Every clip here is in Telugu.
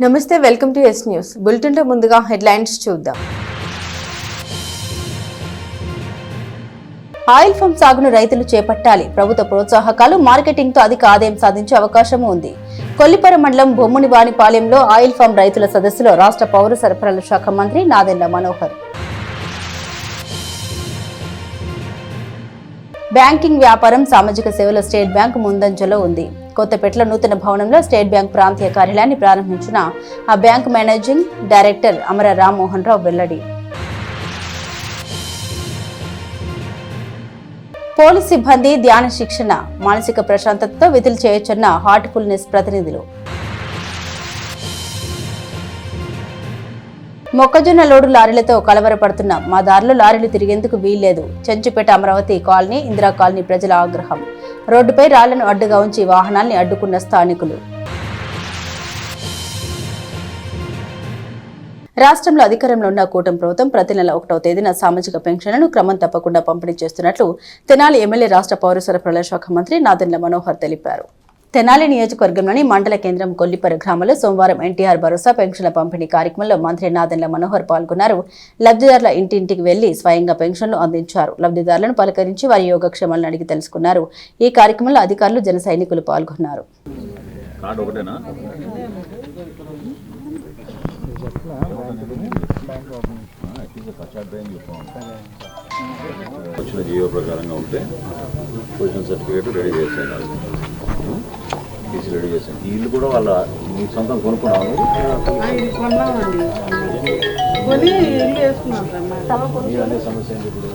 నమస్తే, welcome to yes news bulletin లో ముందుగా హెడ్లైన్స్ చూద్దాం. ఆయిల్ ఫామ్ సాగును రైతులు చేపట్టాలి. ప్రభుత్వ ప్రోత్సాహకాలు, మార్కెటింగ్ తో అధిక ఆదాయం సాధించే అవకాశం ఉంది. కొల్లిపర మండలం బొమ్మునివానిపాలెంలో ఆయిల్ ఫామ్ రైతుల సదస్సులో రాష్ట్ర పౌర సరఫరాల శాఖ మంత్రి నాదెండ్ల మనోహర్. బ్యాంకింగ్ వ్యాపారం, సామాజిక సేవల స్టేట్ బ్యాంక్ ముందంజలో ఉంది. కొత్తపేటలో నూతన భవనంలో స్టేట్ బ్యాంక్ ప్రాంతీయ కార్యాలయాన్ని ప్రారంభించిన ఆ బ్యాంక్ మేనేజింగ్ డైరెక్టర్ అమర రామ్మోహన్ రావు వెల్లడి. పోలీస్ సిబ్బంది ధ్యాన శిక్షణ, మానసిక ప్రశాంతతతో విధులు చేయొచ్చన్న హార్ట్ఫుల్నెస్ ప్రతినిధులు. మొక్కజొన్న లోడు లారీలతో కలవరపడుతున్న మా దారిలో లారీలు తిరిగేందుకు వీల్లేదు. చెంచుపేట అమరావతి కాలనీ, ఇందిరా కాలనీ ప్రజల ఆగ్రహం. రోడ్డుపై రాళ్లను అడ్డుగా ఉంచి వాహనాల్ని అడ్డుకున్న స్థానికులు. రాష్ట్రంలో అధికారంలో ఉన్న కూటమి ప్రభుత్వం ప్రతి నెల 1వ తేదీన సామాజిక పెన్షన్లను క్రమం తప్పకుండా పంపిణీ చేస్తున్నట్లు తెనాలి ఎమ్మెల్యే, రాష్ట్ర పౌర సరఫరాల శాఖ మంత్రి నాదెండ్ల మనోహర్ తెలిపారు. తెనాలి నియోజకవర్గంలోని మండల కేంద్రం కొల్లిపర గ్రామంలో సోమవారం ఎన్టీఆర్ భరోసా పెన్షన్ల పంపిణీ కార్యక్రమంలో మంత్రి నాదెండ్ల మనోహర్ పాల్గొన్నారు. లబ్ధిదారుల ఇంటింటికి వెళ్లి స్వయంగా పెన్షన్లు అందించారు. లబ్ధిదారులను పలకరించి వారి యోగక్షేమాలను అడిగి తెలుసుకున్నారు. ఈ కార్యక్రమంలో అధికారులు, జన సైనికులు పాల్గొన్నారు. రెడీ చేశాను. ఈ ఇల్లు కూడా వాళ్ళ మీ సొంతం కొనుక్కున్నాము. అనే సమస్య ఏంటి ఇప్పుడు?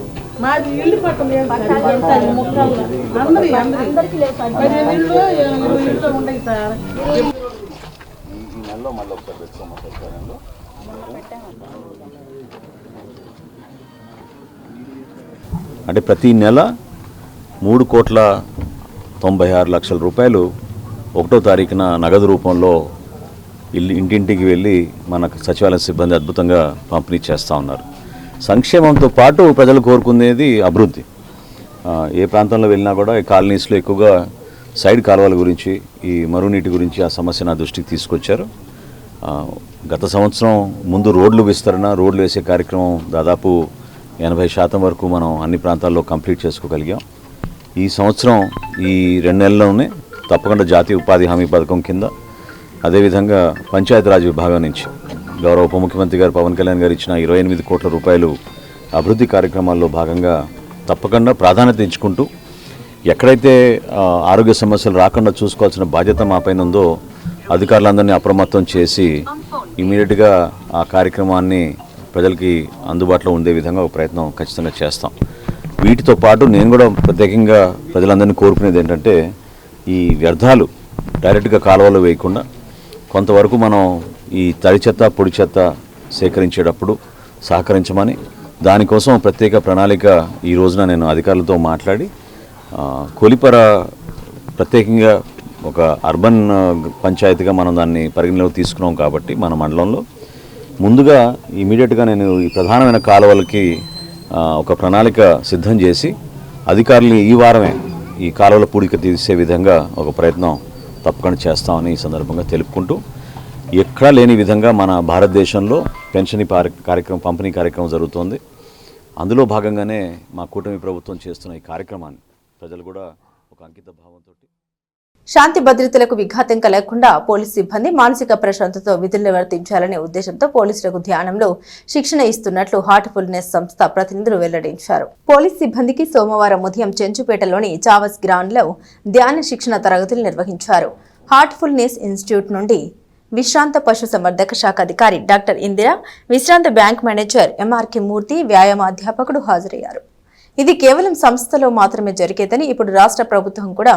ఈ నెలలో మళ్ళీ ఒకసారి పెట్టుకోమా సచివాలయంలో. అంటే ప్రతి నెల 3,96,00,000 రూపాయలు 1వ తారీఖున నగదు రూపంలో ఇంటింటికి వెళ్ళి మనకు సచివాలయ సిబ్బంది అద్భుతంగా పంపిణీ చేస్తూ ఉన్నారు. సంక్షేమంతో పాటు ప్రజలు కోరుకునేది అభివృద్ధి. ఏ ప్రాంతంలో వెళ్ళినా కూడా ఈ కాలనీస్లో ఎక్కువగా సైడ్ కాలువల గురించి, ఈ మరునీటి గురించి ఆ సమస్య నా దృష్టికి తీసుకొచ్చారు. గత సంవత్సరం ముందు రోడ్లు విస్తరణ, రోడ్లు వేసే కార్యక్రమం దాదాపు 80% వరకు మనం అన్ని ప్రాంతాల్లో కంప్లీట్ చేసుకోగలిగాం. ఈ సంవత్సరం ఈ 2 నెలల్లోనే తప్పకుండా జాతీయ ఉపాధి హామీ పథకం కింద, అదేవిధంగా పంచాయతీరాజ్ విభాగం నుంచి గౌరవ ఉప ముఖ్యమంత్రి గారు పవన్ కళ్యాణ్ గారు ఇచ్చిన 28 కోట్ల రూపాయలు అభివృద్ధి కార్యక్రమాల్లో భాగంగా తప్పకుండా ప్రాధాన్యత ఇచ్చుకుంటూ ఎక్కడైతే ఆరోగ్య సమస్యలు రాకుండా చూసుకోవాల్సిన బాధ్యత మా పైన ఉందో అధికారులందరినీ అప్రమత్తం చేసి ఇమీడియట్గా ఆ కార్యక్రమాన్ని ప్రజలకి అందుబాటులో ఉండే విధంగా ఒక ప్రయత్నం ఖచ్చితంగా చేస్తాం. వీటితో పాటు నేను కూడా ప్రత్యేకంగా ప్రజలందరినీ కోరుకునేది ఏంటంటే, ఈ వ్యర్థాలు డైరెక్ట్గా కాలువలో వేయకుండా కొంతవరకు మనం ఈ తడి చెత్త, పొడి చెత్త సేకరించేటప్పుడు సహకరించమని, దానికోసం ప్రత్యేక ప్రణాళిక ఈ రోజున నేను అధికారులతో మాట్లాడి కొలిపర ప్రత్యేకంగా ఒక అర్బన్ పంచాయతీగా మనం దాన్ని పరిగణలోకి తీసుకున్నాం కాబట్టి మన మండలంలో ముందుగా ఇమీడియట్గా నేను ఈ ప్రధానమైన కాలువలకి ఒక ప్రణాళిక సిద్ధం చేసి అధికారులు ఈ వారమే ఈ కాలువల పూడిక తీసే విధంగా ఒక ప్రయత్నం తప్పకుండా చేస్తామని ఈ సందర్భంగా తెలుపుకుంటూ, ఎక్కడా లేని విధంగా మన భారతదేశంలో పెన్షన్ కార్యక్రమం, పంపిణీ కార్యక్రమం జరుగుతోంది. అందులో భాగంగానే మా కూటమి ప్రభుత్వం చేస్తున్న ఈ కార్యక్రమాన్ని ప్రజలు కూడా ఒక అంకిత భావంతో శాంతి భద్రతలకు విఘాతం కలగకుండా పోలీసు సిబ్బంది మానసిక ప్రశాంతతతో విధులు నిర్వర్తించాలనే ఉద్దేశంతో పోలీసులకు ధ్యానంలో శిక్షణ ఇస్తున్నట్లు హార్ట్ఫుల్నెస్ సంస్థ ప్రతినిధులు వెల్లడించారు. పోలీసు సిబ్బందికి సోమవారం ఉదయం చెంచుపేటలోని చావస్ గ్రౌండ్లో ధ్యాన శిక్షణ తరగతులు నిర్వహించారు. హార్ట్ఫుల్నెస్ ఇన్స్టిట్యూట్ నుండి విశ్రాంత పశు సంవర్ధక శాఖ అధికారి డాక్టర్ ఇందిరా, విశ్రాంత బ్యాంక్ మేనేజర్ ఎంఆర్కే మూర్తి, వ్యాయామ అధ్యాపకుడు హాజరయ్యారు. ఇది కేవలం సంస్థలో మాత్రమే జరిగేదని, ఇప్పుడు రాష్ట్ర ప్రభుత్వం కూడా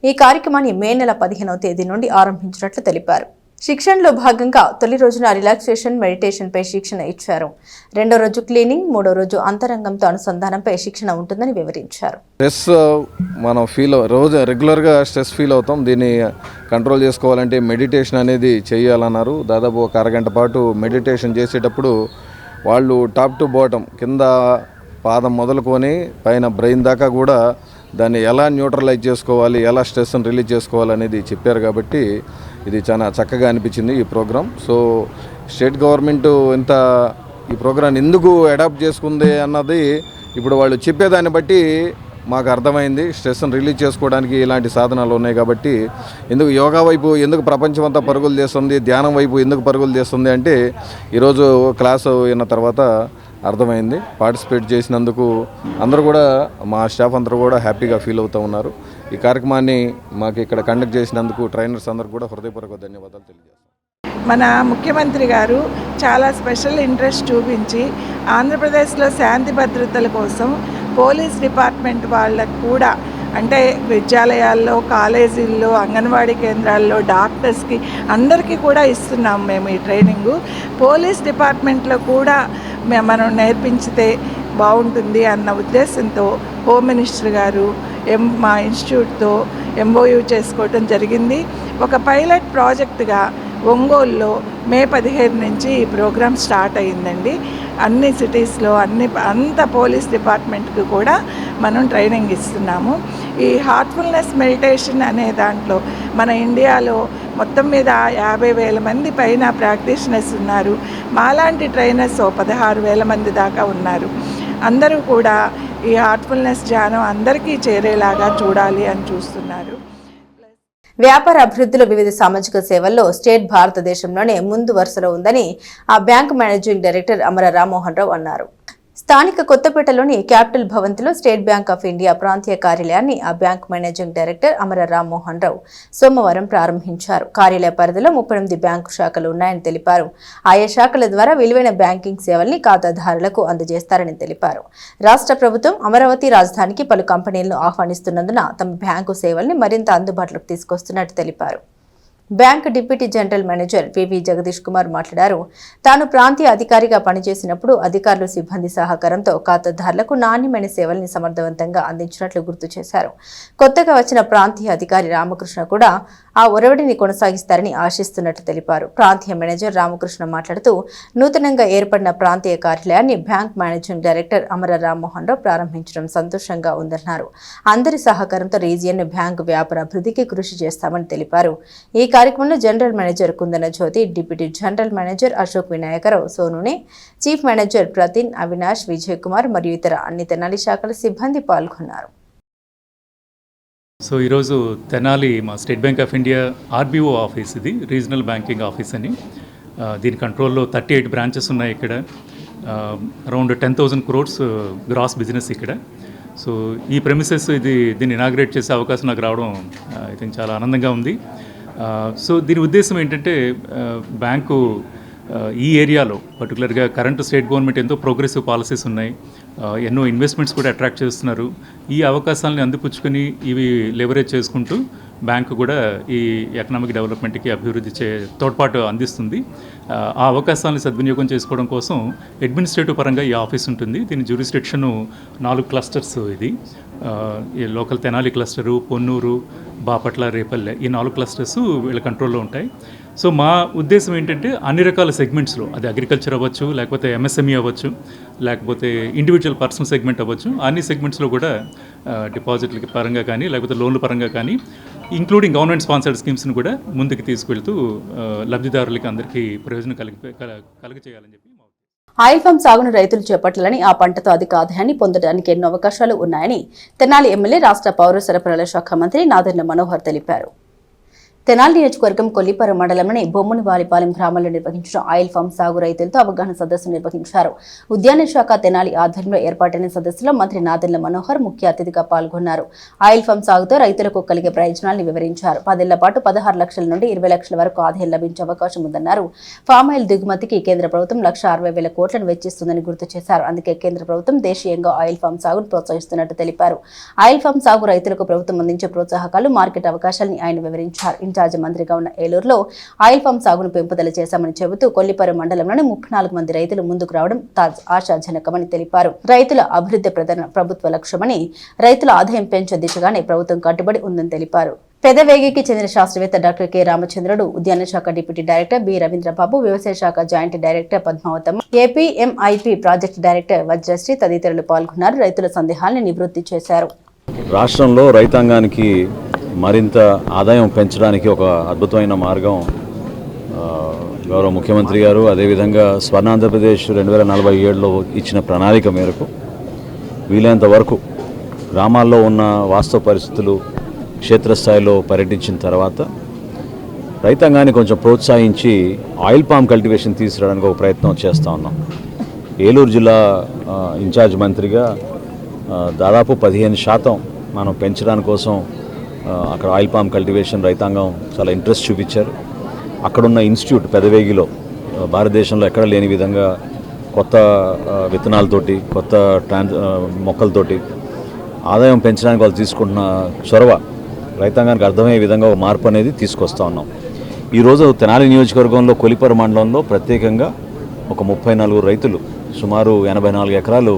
ఈ కార్యక్రమాన్ని మే నెల 15వ తేదీ నుండి ఆరంభించినట్లు తెలిపారు. శిక్షణలో భాగంగా తొలి రోజున రిలాక్సేషన్, మెడిటేషన్ పై శిక్షణ ఇచ్చారు. 2వ రోజు క్లీనింగ్, 3వ రోజు అంతరంగంతో అనుసంధానంపై శిక్షణ ఉంటుందని వివరించారు. స్ట్రెస్ మనం రోజు రెగ్యులర్గా స్ట్రెస్ ఫీల్ అవుతాం. దీన్ని కంట్రోల్ చేసుకోవాలంటే మెడిటేషన్ అనేది చేయాలన్నారు. దాదాపు ఒక అరగంట పాటు మెడిటేషన్ చేసేటప్పుడు వాళ్ళు టాప్ టు బాటమ్, కింద పాదం మొదలుకొని పైన బ్రెయిన్ దాకా కూడా దాన్ని ఎలా న్యూట్రలైజ్ చేసుకోవాలి, ఎలా స్ట్రెస్ని రిలీజ్ చేసుకోవాలి అనేది చెప్పారు. కాబట్టి ఇది చాలా చక్కగా అనిపించింది ఈ ప్రోగ్రాం. సో స్టేట్ గవర్నమెంట్ ఈ ప్రోగ్రాం ఎందుకు అడాప్ట్ చేసుకుంది అన్నది ఇప్పుడు వాళ్ళు చెప్పేదాన్ని బట్టి మాకు అర్థమైంది. స్ట్రెస్ని రిలీజ్ చేసుకోవడానికి ఇలాంటి సాధనాలు ఉన్నాయి కాబట్టి ఎందుకు యోగా వైపు ఎందుకు ప్రపంచం అంతా పరుగులు చేస్తుంది, ధ్యానం వైపు ఎందుకు పరుగులు చేస్తుంది అంటే ఈరోజు క్లాసు అయిన తర్వాత అర్థమైంది. పార్టిసిపేట్ చేసినందుకు అందరూ కూడా, మా స్టాఫ్ అందరూ కూడా హ్యాపీగా ఫీల్ అవుతూ ఉన్నారు. ఈ కార్యక్రమాన్ని మాకు ఇక్కడ కండక్ట్ చేసినందుకు ట్రైనర్స్ అందరూ కూడా హృదయపూర్వక ధన్యవాదాలు తెలియజేస్తాం. మన ముఖ్యమంత్రి గారు చాలా స్పెషల్ ఇంట్రెస్ట్ చూపించి ఆంధ్రప్రదేశ్లో శాంతి భద్రతల కోసం పోలీస్ డిపార్ట్మెంట్ వాళ్ళకు కూడా, అంటే విద్యాలయాల్లో, కాలేజీల్లో, అంగన్వాడీ కేంద్రాల్లో, డాక్టర్స్కి అందరికీ కూడా ఇస్తున్నాం మేము ఈ ట్రైనింగు. పోలీస్ డిపార్ట్మెంట్లో కూడా మనం నేర్పించితే బాగుంటుంది అన్న ఉద్దేశంతో హోమ్ మినిస్టర్ గారు మా ఇన్స్టిట్యూట్తో MOU చేసుకోవటం జరిగింది. ఒక పైలట్ ప్రాజెక్టుగా ఒంగోలులో మే 15 నుంచి ఈ ప్రోగ్రామ్ స్టార్ట్ అయ్యిందండి. అన్ని సిటీస్లో అంత పోలీస్ డిపార్ట్మెంట్కి కూడా మనం ట్రైనింగ్ ఇస్తున్నాము. ఈ హార్ట్ఫుల్నెస్ మెడిటేషన్ అనే దాంట్లో మన ఇండియాలో మొత్తం మీద 50,000 మంది పైన ప్రాక్టీషనర్స్ ఉన్నారు. మాలాంటి ట్రైనర్స్ 16,000 మంది దాకా ఉన్నారు. అందరూ కూడా ఈ హార్ట్ఫుల్నెస్ ధ్యానం అందరికీ చేరేలాగా చూడాలి అని చూస్తున్నారు. వ్యాపార అభివృద్ధిలో వివిధ సామాజిక సేవల్లో స్టేట్ భారతదేశంలోనే ముందు వరుసలో ఉందని ఆ బ్యాంక్ మేనేజింగ్ డైరెక్టర్ అమర రామ్మోహన్ రావు అన్నారు. స్థానిక కొత్తపేటలోని క్యాపిటల్ భవంతిలో స్టేట్ బ్యాంక్ ఆఫ్ ఇండియా ప్రాంతీయ కార్యాలయాన్ని ఆ బ్యాంక్ మేనేజింగ్ డైరెక్టర్ అమర రామ్మోహన్ రావు సోమవారం ప్రారంభించారు. కార్యాలయ పరిధిలో 38 బ్యాంకు శాఖలు ఉన్నాయని తెలిపారు. ఆయా శాఖల ద్వారా విలువైన బ్యాంకింగ్ సేవల్ని ఖాతాదారులకు అందజేస్తారని తెలిపారు. రాష్ట్ర ప్రభుత్వం అమరావతి రాజధానికి పలు కంపెనీలను ఆహ్వానిస్తున్నందున తమ బ్యాంకు సేవల్ని మరింత అందుబాటులోకి తీసుకొస్తున్నట్టు తెలిపారు. Bank deputy general manager PV Jagadish Kumar మాట్లాడారు. తాను ప్రాంతీయ అధికారిగా పనిచేసినప్పుడు అధికారులు, సిబ్బంది సహకారంతో ఖాతాదారులకు నాణ్యమైన సేవల్ని సమర్థవంతంగా అందించినట్లు గుర్తు చేశారు. కొత్తగా వచ్చిన ప్రాంతీయ అధికారి రామకృష్ణ కూడా ఆ ఒరవడిని కొనసాగిస్తారని ఆశిస్తున్నట్లు తెలిపారు. ప్రాంతీయ మేనేజర్ రామకృష్ణ మాట్లాడుతూ నూతనంగా ఏర్పడిన ప్రాంతీయ కార్యాలయాన్ని బ్యాంక్ మేనేజింగ్ డైరెక్టర్ అమర రామ్మోహన్ రావు ప్రారంభించడం సంతోషంగా ఉందన్నారు. అందరి సహకారంతో రీజియన్ బ్యాంకు వ్యాపార అభివృద్ధికి కృషి చేస్తామని తెలిపారు. ఈ కార్యక్రమంలో general manager Kundana Jyothi, deputy general manager Ashok Vinayakarao, Sonune, chief manager Pratin, Avinash, Vijay Kumar మరియు ఇతర అన్ని తెనాలి శాఖల సిబ్బంది పాల్గొన్నారు. సో ఈరోజు తెనాలి మా state bank of India RBO office, ఇది రీజనల్ బ్యాంకింగ్ ఆఫీస్ అని. దీని కంట్రోల్లో 38 బ్రాంచెస్ ఉన్నాయి ఇక్కడ. అరౌండ్ 10,000 crores గ్రాస్ బిజినెస్ ఇక్కడ. సో ఈ ప్రెమిసెస్ దీన్ని ఇనాగ్రేట్ చేసే అవకాశం నాకు రావడం ఐ థింక్ చాలా ఆనందంగా ఉంది. సో దీని ఉద్దేశం ఏంటంటే బ్యాంకు ఈ ఏరియాలో పర్టికులర్గా కరెంట్ స్టేట్ గవర్నమెంట్ ఎంతో ప్రోగ్రెసివ్ పాలసీస్ ఉన్నాయి, ఎన్నో ఇన్వెస్ట్మెంట్స్ కూడా అట్రాక్ట్ చేస్తున్నారు. ఈ అవకాశాలని అందిపుచ్చుకొని ఇవి లెవరేజ్ చేసుకుంటూ బ్యాంకు కూడా ఈ ఎకనామిక్ డెవలప్మెంట్కి అభివృద్ధి తోడ్పాటు అందిస్తుంది. ఆ అవకాశాలను సద్వినియోగం చేసుకోవడం కోసం అడ్మినిస్ట్రేటివ్ పరంగా ఈ ఆఫీస్ ఉంటుంది. దీని జ్యూరిస్డిక్షన్ 4 క్లస్టర్స్. ఇది ఈ లోకల్ తెనాలి క్లస్టరు, పొన్నూరు, బాపట్ల, రేపల్లె, ఈ 4 క్లస్టర్స్ వీళ్ళ కంట్రోల్లో ఉంటాయి. సో మా ఉద్దేశం ఏంటంటే అన్ని రకాల సెగ్మెంట్స్లో, అది అగ్రికల్చర్ అవ్వచ్చు, లేకపోతే MSME అవ్వచ్చు, లేకపోతే ఇండివిజువల్ పర్సనల్ సెగ్మెంట్ అవ్వచ్చు, అన్ని సెగ్మెంట్స్లో కూడా డిపాజిట్ల పరంగా కానీ లేకపోతే లోన్ల పరంగా కానీ ఇంక్లూడింగ్ గవర్నమెంట్ స్పాన్సర్డ్ స్కీమ్స్ని కూడా ముందుకు తీసుకువెళ్తూ లబ్ధిదారులకి అందరికీ ప్రయోజనం కలుగచేయాలని చెప్పి. ఆయిల్ ఫామ్ సాగును రైతులు చేపట్టాలని, ఆ పంటతో అధిక ఆదాయాన్ని పొందడానికి ఎన్నో అవకాశాలు ఉన్నాయని తెనాలి ఎమ్మెల్యే, రాష్ట్ర పౌర సరఫరాల శాఖ మంత్రి నాదెండ్ల మనోహర్ తెలిపారు. తెనాలి నియోజకవర్గం కొల్లిపర మండలంలోని బొమ్మనివారిపాలెం గ్రామంలో నిర్వహించిన ఆయిల్ ఫామ్ సాగు రైతులతో అవగాహన సదస్సు నిర్వహించారు. ఉద్యాన శాఖ తెనాలి ఆధ్వర్యంలో ఏర్పాటైన సదస్సులో మంత్రి నాదెండ్ల మనోహర్ ముఖ్య అతిథిగా పాల్గొన్నారు. ఆయిల్ ఫామ్ సాగుతో రైతులకు కలిగే ప్రయోజనాలను వివరించారు. 10 ఏళ్ల పాటు 16 లక్షల నుండి 20 లక్షల వరకు ఆదాయం లభించే అవకాశం ఉందన్నారు. ఫామ్ ఆయిల్ దిగుమతికి కేంద్ర ప్రభుత్వం 1,60,000 కోట్లను వెచ్చిస్తుందని గుర్తు చేశారు. అందుకే కేంద్ర ప్రభుత్వం దేశీయంగా ఆయిల్ ఫామ్ సాగును ప్రోత్సహిస్తున్నట్టు తెలిపారు. ఆయిల్ ఫామ్ సాగు రైతులకు ప్రభుత్వం అందించే ప్రోత్సాహకాలు, మార్కెట్ అవకాశాలను ఆయన వివరించారు. ఇన్ఛార్జ్ మంత్రిగా ఉన్న ఏలూరులో ఆయిల్ ఫామ్ సాగును పెంపుదల చేశామని చెబుతూ కొల్లిపర మండలంలోని 34 మంది రైతులు ముందుకు రావడం ఆశాజనకమని తెలిపారు. రైతుల అభివృద్ధి ప్రధాన ప్రభుత్వ లక్ష్యమని, రైతుల ఆదాయం పెంచే దిశగానే ప్రభుత్వం కట్టుబడి ఉందని తెలిపారు. పెదవేగికి చెందిన శాస్త్రవేత్త డాక్టర్ కె రామచంద్రుడు, ఉద్యాన శాఖ డిప్యూటీ డైరెక్టర్ బి రవీంద్రబాబు, వ్యవసాయ శాఖ joint director Padmavathamma, APMIP project director Vajrasri తదితరులు పాల్గొన్నారు. రైతుల సందేహాలను నివృత్తి చేశారు. రాష్ట్రంలో రైతాంగానికి మరింత ఆదాయం పెంచడానికి ఒక అద్భుతమైన మార్గం గౌరవ ముఖ్యమంత్రి గారు అదేవిధంగా స్వర్ణాంధ్రప్రదేశ్ 2047లో ఇచ్చిన ప్రణాళిక మేరకు వీలైనంత వరకు గ్రామాల్లో ఉన్న వాస్తవ పరిస్థితులు క్షేత్రస్థాయిలో పర్యటించిన తర్వాత రైతాంగాన్ని కొంచెం ప్రోత్సహించి ఆయిల్ పామ్ కల్టివేషన్ తీసుకురావడానికి ఒక ప్రయత్నం చేస్తూ ఉన్నాం. ఏలూరు జిల్లా ఇన్ఛార్జ్ మంత్రిగా దాదాపు 15% మనం పెంచడానికి కోసం అక్కడ ఆయిల్ పామ్ కల్టివేషన్ రైతాంగం చాలా ఇంట్రెస్ట్ చూపించారు. అక్కడున్న ఇన్స్టిట్యూట్ పెదవేగిలో భారతదేశంలో ఎక్కడ లేని విధంగా కొత్త విత్తనాలతోటి కొత్త మొక్కలతోటి ఆదాయం పెంచడానికి వాళ్ళు తీసుకుంటున్న చొరవ రైతాంగానికి అర్థమయ్యే విధంగా ఒక మార్పు అనేది తీసుకొస్తా ఉన్నాం. ఈరోజు తెనాలి నియోజకవర్గంలో కొలిపర మండలంలో ప్రత్యేకంగా ఒక 34 రైతులు సుమారు 84 ఎకరాలు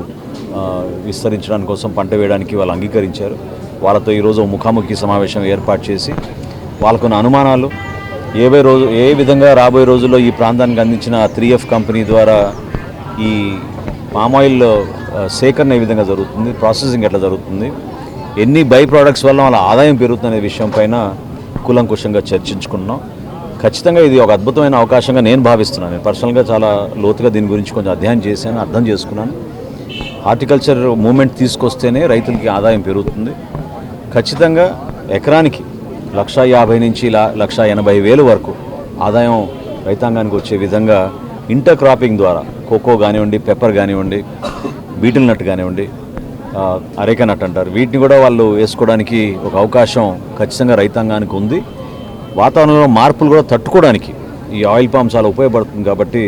విస్తరించడానికి కోసం పంట వేయడానికి వాళ్ళు అంగీకరించారు. వాళ్ళతో ఈరోజు ముఖాముఖి సమావేశం ఏర్పాటు చేసి వాళ్ళకున్న అనుమానాలు ఏ విధంగా రాబోయే రోజుల్లో ఈ ప్రాంతానికి అందించిన 3F కంపెనీ ద్వారా ఈ పామాయిల్ సేకరణ ఏ విధంగా జరుగుతుంది, ప్రాసెసింగ్ ఎట్లా జరుగుతుంది, ఎన్ని బై ప్రోడక్ట్స్ వల్ల వాళ్ళ ఆదాయం పెరుగుతుందనే విషయం పైన కూలంకుషంగా చర్చించుకున్నాం. ఖచ్చితంగా ఇది ఒక అద్భుతమైన అవకాశంగా నేను భావిస్తున్నాను. నేను పర్సనల్గా చాలా లోతుగా దీని గురించి కొంచెం అధ్యయనం చేశాను, అర్థం చేసుకున్నాను. హార్టికల్చర్ మూమెంట్ తీసుకొస్తేనే రైతులకి ఆదాయం పెరుగుతుంది. ఖచ్చితంగా ఎకరానికి 1,50,000 నుంచి 1,80,000 వరకు ఆదాయం రైతాంగానికి వచ్చే విధంగా ఇంటర్ క్రాపింగ్ ద్వారా కోకో కానివ్వండి, పెప్పర్ కానివ్వండి, బీటిల్ నట్ కానివ్వండి, అరేక నట్ అంటారు, వీటిని కూడా వాళ్ళు వేసుకోవడానికి ఒక అవకాశం ఖచ్చితంగా రైతాంగానికి ఉంది. వాతావరణంలో మార్పులు కూడా తట్టుకోవడానికి ఈ ఆయిల్ పామ్ చాలా ఉపయోగపడుతుంది. కాబట్టి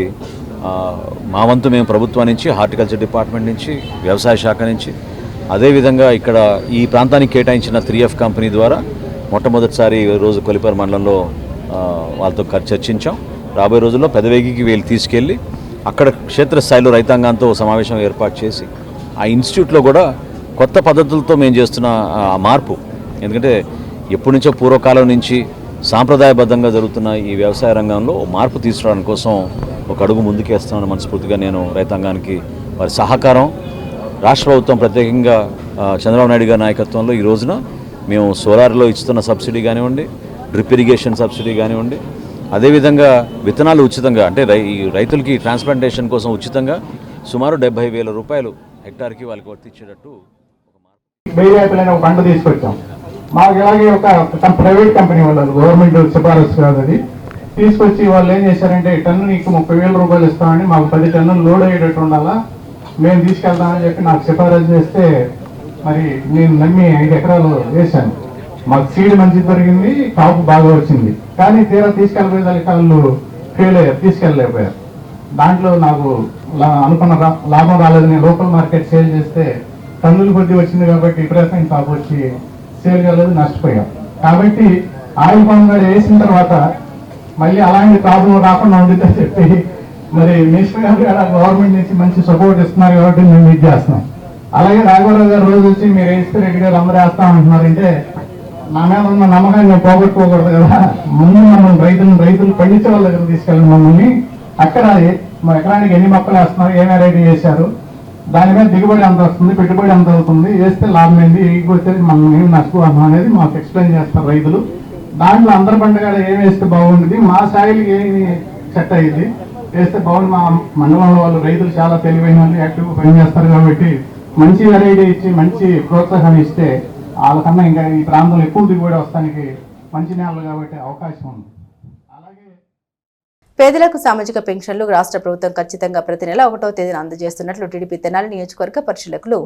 మా వంతు మేము ప్రభుత్వం నుంచి, హార్టికల్చర్ డిపార్ట్మెంట్ నుంచి, వ్యవసాయ శాఖ నుంచి, అదేవిధంగా ఇక్కడ ఈ ప్రాంతానికి కేటాయించిన 3F కంపెనీ ద్వారా మొట్టమొదటిసారి రోజు కొలిపర మండలంలో వాళ్ళతో చర్చించాం. రాబోయే రోజుల్లో పెదవేగికి వీళ్ళు తీసుకెళ్ళి అక్కడ క్షేత్రస్థాయిలో రైతాంగంతో సమావేశం ఏర్పాటు చేసి ఆ ఇన్స్టిట్యూట్లో కూడా కొత్త పద్ధతులతో మేము చేస్తున్న మార్పు, ఎందుకంటే ఎప్పటి నుంచో పూర్వకాలం నుంచి సాంప్రదాయబద్ధంగా జరుగుతున్న ఈ వ్యవసాయ రంగంలో మార్పు తీసుకురావడం కోసం ఒక అడుగు ముందుకేస్తామని మనస్ఫూర్తిగా నేను రైతాంగానికి వారి సహకారం, రాష్ట్ర ప్రభుత్వం ప్రత్యేకంగా చంద్రబాబు నాయుడు గారి నాయకత్వంలో ఈ రోజున మేము సోలార్లో ఇస్తున్న సబ్సిడీ కానివ్వండి, డ్రిప్ ఇరిగేషన్ సబ్సిడీ కానివ్వండి, అదేవిధంగా విత్తనాలు ఉచితంగా, అంటే ఈ రైతులకి ట్రాన్స్ప్లాంటేషన్ కోసం ఉచితంగా సుమారు 70,000 రూపాయలు హెక్టార్కి వాళ్ళకి వర్తించేటట్టు ఒక పంట తీసుకొచ్చాం. మాకు ఇలాగే ఒక ప్రైవేట్ కంపెనీ వాళ్ళు, గవర్నమెంట్ సిఫారసు కాదు, అది తీసుకొచ్చి వాళ్ళు ఏం చేశారంటే టన్ను నీకు 30,000 రూపాయలు ఇస్తామని, మాకు 10 టన్నులు లోడ్ అయ్యేటట్టు ఉండాలా, మేము తీసుకెళ్తామని చెప్పి నాకు సిఫారసు చేస్తే మరి నేను నమ్మి 5 ఎకరాలు వేశాను. మాకు సీడ్ మంచి దొరికింది, కాపు బాగా వచ్చింది. కానీ తీరా తీసుకెళ్ళిపోయేదానికి వాళ్ళు ఫెయిల్ అయ్యారు, తీసుకెళ్ళలేకపోయారు. దాంట్లో నాకు అనుకున్న లాభం రాలేదు. నేను లోకల్ మార్కెట్ సేల్ చేస్తే టన్నుల కొద్ది వచ్చింది కాబట్టి విపరీతంగా కాపు వచ్చి సేల్ కాలేదు, నష్టపోయాం. కాబట్టి ఆయిల్ పామ్ గారు వేసిన తర్వాత మళ్ళీ అలాంటి ప్రాబ్లం రాకుండా ఉంటుందని చెప్పి మరి మినిస్టర్ గారు గవర్నమెంట్ నుంచి మంచి సపోర్ట్ ఇస్తున్నారు కాబట్టి మేము ఇది చేస్తున్నాం. అలాగే రాఘవరావు గారు రోజు వచ్చి మీరు వేస్తే రెడ్డి గారు అందరూ వేస్తామంటున్నారంటే నా మీద ఉన్న నమ్మకాన్ని మేము పోగొట్టుకోకూడదు కదా. ముందు మనం రైతులు పండించే వాళ్ళ దగ్గర తీసుకెళ్ళండి మమ్మల్ని. అక్కడ మా ఎకరానికి ఎన్ని మొక్కలు వేస్తున్నారు, ఏ వెరైటీ చేశారు, దాని మీద దిగుబడి ఎంత వస్తుంది, పెట్టుబడి ఎంత అవుతుంది, వేస్తే లాభం ఏంది, వేయకపోతే మనం ఏం నష్టపోతాం అనేది మాకు ఎక్స్ప్లెయిన్ చేస్తారు రైతులు. దాంట్లో అందరి పండుగ ఏం వేస్తే బాగుంటుంది, మా స్థాయికి ఏమి సెట్ అయ్యింది, వేస్తే బాగుంది. మా మండలంలో వాళ్ళు రైతులు చాలా తెలివైన వాళ్ళు, యాక్టివ్గా పనిచేస్తారు కాబట్టి మంచి వెరైటీ ఇచ్చి మంచి ప్రోత్సాహం ఇస్తే వాళ్ళకన్నా ఇంకా ఈ ప్రాంతంలో ఎక్కువ దిగుబడి వస్తానికి మంచి నేలలు కాబట్టి అవకాశం ఉంది. అలాగే పేదలకు సామాజిక పెన్షన్లు రాష్ట్ర ప్రభుత్వం ఖచ్చితంగా ప్రతి నెల 1వ తేదీన అందజేస్తున్నట్లు టీడీపీ తెనాలి నియోజకవర్గ పరిశీలకులు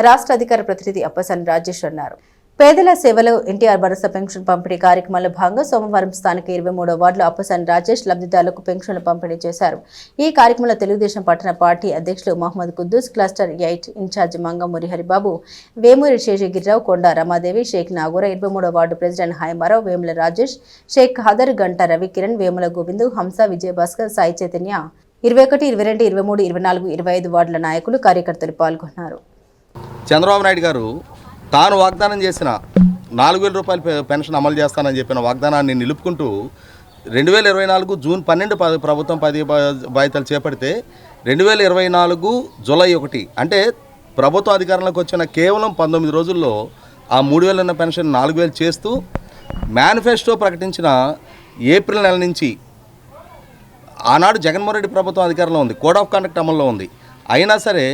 రాష్ట్ర అధికార ప్రతినిధి అప్పసాని రాజేష్ అన్నారు. పేదల సేవలో ఎన్టీఆర్ భరోసా పెన్షన్ పంపిణీ కార్యక్రమంలో భాగంగా సోమవారం స్థానిక 23వ వార్డులో అప్పసాని రాజేష్ లబ్ధిదారులకు పెన్షన్లు పంపిణీ చేశారు. ఈ కార్యక్రమంలో తెలుగుదేశం పట్టణ పార్టీ అధ్యక్షులు మహమ్మద్ కుద్దూస్, క్లస్టర్ 8 ఇన్ఛార్జి మంగమూరి హరిబాబు, వేమూరి శేషగిరిరావు, కొండ రమాదేవి, షేక్ నాగూర, 23వ వార్డు ప్రెసిడెంట్ హైమారావు, వేముల రాజేష్, షేక్ ఖాదర్, గంట రవికిరణ్, వేముల గోవిందు, హంస, విజయభాస్కర్, సాయి చైతన్య, 21, 22, 23, 24, 25 వార్డుల నాయకులు, కార్యకర్తలు పాల్గొన్నారు. చంద్రబాబు నాయుడు గారు తాను వాగ్దానం చేసిన 4,000 రూపాయల పెన్షన్ అమలు చేస్తానని చెప్పిన వాగ్దానాన్ని నిలుపుకుంటూ 2024 జూన్ 12 ప్రభుత్వం 10 బాధ్యతలు చేపడితే 2024 జూలై 1 అంటే ప్రభుత్వ అధికారంలోకి వచ్చిన కేవలం 19 రోజుల్లో ఆ 3,000 ఉన్న పెన్షన్ 4,000 చేస్తూ మేనిఫెస్టో ప్రకటించిన ఏప్రిల్ నెల నుంచి ఆనాడు జగన్మోహన్ రెడ్డి ప్రభుత్వం అధికారంలో ఉంది, కోడ్ ఆఫ్ కండక్ట్ అమల్లో ఉంది. అయినా సరే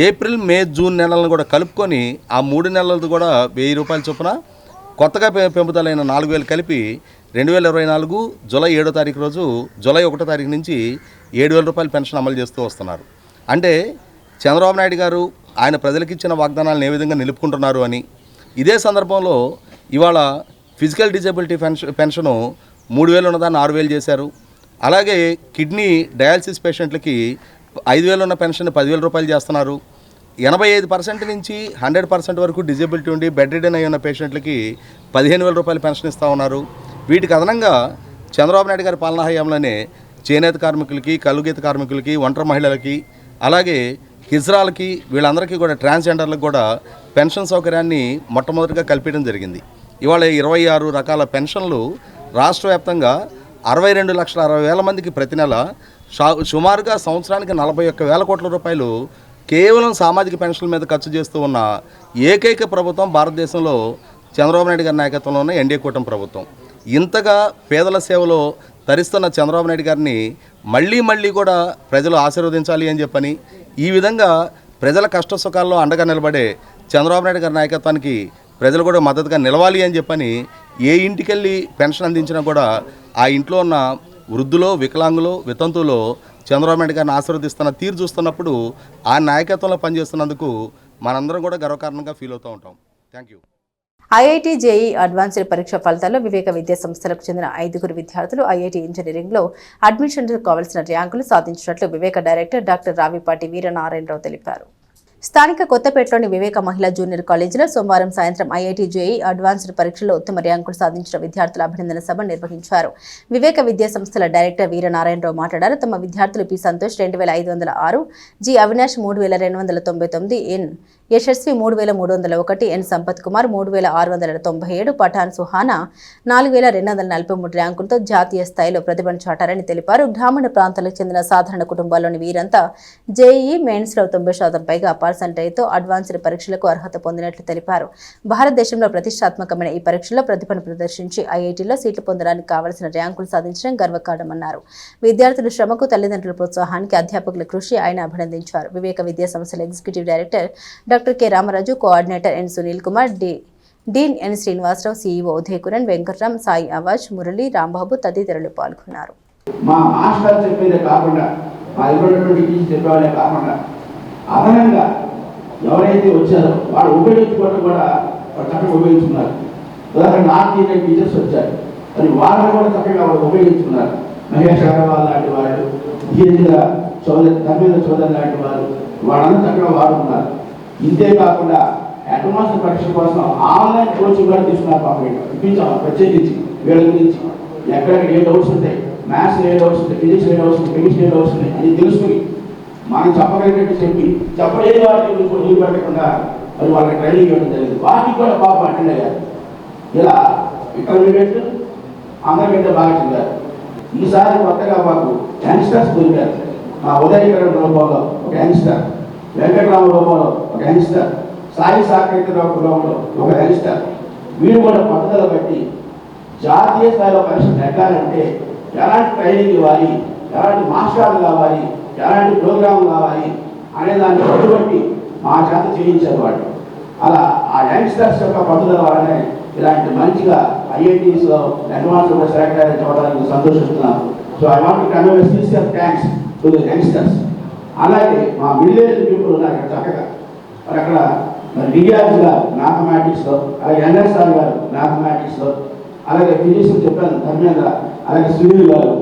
ఏప్రిల్, మే, జూన్ నెలలను కూడా కలుపుకొని ఆ 3 నెలలది కూడా 1000 రూపాయల చొప్పున కొత్తగా పెంపుదలైన 4000 కలిపి 2024 జూలై 7వ తారీఖు రోజు జూలై 1వ తారీఖు నుంచి 7000 రూపాయల పెన్షన్ అమలు చేస్తూ వస్తున్నారు. అంటే చంద్రబాబు నాయుడు గారు ఆయన ప్రజలకు ఇచ్చిన వాగ్దానాలను ఏ విధంగా నిలుపుకుంటున్నారు అని. ఇదే సందర్భంలో ఇవాళ ఫిజికల్ డిజబిలిటీ పెన్షను 3000 ఉన్నదాన్ని 6000 చేశారు. అలాగే కిడ్నీ డయాలసిస్ పేషెంట్లకి 5000 ఉన్న పెన్షన్ 10,000 రూపాయలు చేస్తున్నారు. 85% నుంచి 100% వరకు డిజబిలిటీ ఉండి బెడ్ రిడెన్ అయి ఉన్న పేషెంట్లకి 15,000 రూపాయలు పెన్షన్ ఇస్తూ ఉన్నారు. వీటికి అదనంగా చంద్రబాబు నాయుడు గారి పాలనా హయాంలోనే చేనేత కార్మికులకి, కలుగీత కార్మికులకి, ఒంటరి మహిళలకి, అలాగే హిజ్రాలకి, వీళ్ళందరికీ కూడా ట్రాన్స్జెండర్లకు కూడా పెన్షన్ సౌకర్యాన్ని మొట్టమొదటిగా కల్పించడం జరిగింది. ఇవాళ 26 రకాల పెన్షన్లు రాష్ట్ర వ్యాప్తంగా 62,60,000 మందికి ప్రతి నెల సుమారుగా సంవత్సరానికి 41,000 కోట్ల రూపాయలు కేవలం సామాజిక పెన్షన్ల మీద ఖర్చు చేస్తూ ఉన్న ఏకైక ప్రభుత్వం భారతదేశంలో చంద్రబాబు నాయుడు గారి నాయకత్వంలో ఉన్న ఎన్డీఏ కూటమి ప్రభుత్వం. ఇంతగా పేదల సేవలో తరిస్తున్న చంద్రబాబు నాయుడు గారిని మళ్ళీ కూడా ప్రజలు ఆశీర్వదించాలి అని చెప్పని, ఈ విధంగా ప్రజల కష్ట సుఖాల్లో అండగా నిలబడే చంద్రబాబు నాయుడు గారి నాయకత్వానికి ప్రజలు కూడా మద్దతుగా నిలవాలి అని చెప్పని, ఏ ఇంటికెళ్ళి పెన్షన్ అందించినా కూడా ఆ ఇంట్లో ఉన్న వృద్ధులో, వికలాంగులో, వితంతువులో చంద్రబాబు నాయుడు గారిని ఆశీర్వదిస్తున్న తీరు చూస్తున్నప్పుడు ఆ నాయకత్వంలో పనిచేస్తున్నందుకు మనందరం కూడా గర్వకారణంగా ఫీల్ అవుతూ ఉంటాం. Thank you. IIT JEE advanced పరీక్ష ఫలితాల్లో వివేక విద్యా సంస్థలకు చెందిన 5 విద్యార్థులు ఐఐటి ఇంజనీరింగ్లో అడ్మిషన్కు కావాల్సిన ర్యాంకులు సాధించినట్లు వివేక డైరెక్టర్ డాక్టర్ రావిపాటి వీరనారాయణరావు తెలిపారు. స్థానిక కొత్తపేటలోని వివేక మహిళా జూనియర్ కాలేజీలో సోమవారం సాయంత్రం ఐఐటి జేఈ అడ్వాన్స్డ్ పరీక్షలో ఉత్తమ ర్యాంకులు సాధించిన విద్యార్థుల అభినందన సభ నిర్వహించారు. వివేక విద్యా సంస్థల డైరెక్టర్ వీరనారాయణరావు మాట్లాడారు. తమ విద్యార్థులు పి సంతోష్ 2506, జి అవినాష్ 3299, ఎన్ యశస్వి 3301, ఎన్ సంపత్ కుమార్ 3697, పఠాన్ సుహానా 4243 ర్యాంకులతో జాతీయ స్థాయిలో ప్రతిభను చాటారని తెలిపారు. గ్రామీణ ప్రాంతాలకు చెందిన సాధారణ కుటుంబాల్లోని వీరంతా జేఈఈ మెయిన్స్లో 90% పైగా పర్సెంటేజ్తో అడ్వాన్స్డ్ పరీక్షలకు అర్హత పొందినట్లు తెలిపారు. భారతదేశంలో ప్రతిష్టాత్మకమైన ఈ పరీక్షలో ప్రతిభను ప్రదర్శించి ఐఐటీలో సీట్లు పొందడానికి కావలసిన ర్యాంకులు సాధించడం గర్వకారణమన్నారు. విద్యార్థుల శ్రమకు, తల్లిదండ్రుల ప్రోత్సాహానికి, అధ్యాపకుల కృషి ఆయన అభినందించారు. వివేక విద్యా సంస్థల executive director doctor K Ramaraju, coordinator N Sunil Kumar, dean N Srinivasarao, CEO Udayakuran, Venkatram, Sai Awaz, Murali, Rambabu తదితరులు పాల్గొన్నారు. మా మాస్టర్ చెప్పేదే కాకుండా, మా ఇవ్వడానికి చెప్పేవాళ్ళే కాకుండా అదనంగా ఎవరైతే వచ్చారో వాళ్ళు ఉపయోగించుకోవడం కూడా చక్కగా ఉపయోగించుకున్నారు. ఉదాహరణ నార్త్ ఇండియన్ టీచర్స్ వచ్చారు, అది వాళ్ళని కూడా చక్కగా వాళ్ళు ఉపయోగించుకున్నారు. మహేష్ అగర్వాల్ లాంటి వాళ్ళు, ధీరేంద్ర చౌదరి, ధర్మేంద్ర చౌదరి లాంటి వాళ్ళు, వాళ్ళందరూ చక్కగా వాడుకున్నారు. ఇంతే కాకుండా అడ్వాన్స్ పరీక్ష కోసం ఆన్లైన్ కోచింగ్ కూడా తీసుకున్నారు. పాపం ఇప్పించాము ప్రత్యేకించి వీళ్ళ గురించి ఎక్కడెక్కడ ఏ డౌట్స్ ఉంటాయి, మ్యాథ్స్ ఏ డౌట్స్ ఉంటాయి, ఫిజిక్స్ ఏ డౌట్స్ ఉంటాయి, కెమిస్ట్రీ ఏ డౌట్స్ ఉన్నాయి అని తెలుసుకుని మనం చెప్పగలిగినట్టు చెప్పి చెప్పలేని వాటి గురించి కూడా నీళ్ళు పెట్టకుండా మరి వాళ్ళకి ట్రైనింగ్ ఇవ్వడం జరిగింది. వాటికి కూడా పాపం అటెండ్ అయ్యారు. ఇలా ఇంటర్మీడియట్ అందరికంటే బాగా చెందారు. ఈసారి కొత్తగా మాకు యంగ్స్టర్స్ దొరికారు. మా ఉదయకరణ రూపంలో ఒక యంగ్స్టర్, వెంకటరామ రూపంలో ఒక యంగ్స్టర్, సాయి సాకేత రూపంలో ఒక యంగ్స్టర్. వీరు కూడా పట్టుదల బట్టి జాతీయ స్థాయిలో పరీక్ష నెగ్గాలంటే ఎలాంటి ట్రైనింగ్ ఇవ్వాలి, ఎలాంటి మాస్టర్లు కావాలి, ఎలాంటి ప్రోగ్రాం కావాలి అనే దాన్ని పట్టుబట్టి మా చేత చేయించారు వాళ్ళు. అలా ఆ యంగ్స్టర్స్ యొక్క పట్టుదల వల్లనే ఇలాంటి మంచిగా ఐఐటీస్లో అడ్వాన్స్ కూడా సెలెక్ట్ అయ్యే చూడడానికి సంతోషిస్తున్నాను. So I want to convey sincere thanks to the youngsters. అలాగే మా విలేజ్ పీపుల్ ఉన్నారు ఇక్కడ చక్కగా, మరి అక్కడ మరి డిఆర్జీ గారు మ్యాథమెటిక్స్లో, అలాగే ఎన్ఎస్ఆర్ గారు మ్యాథమెటిక్స్లో, అలాగే ఫిజిక్స్ చెప్పాను ధర్మేంద్ర, అలాగే సునీల్ గారు,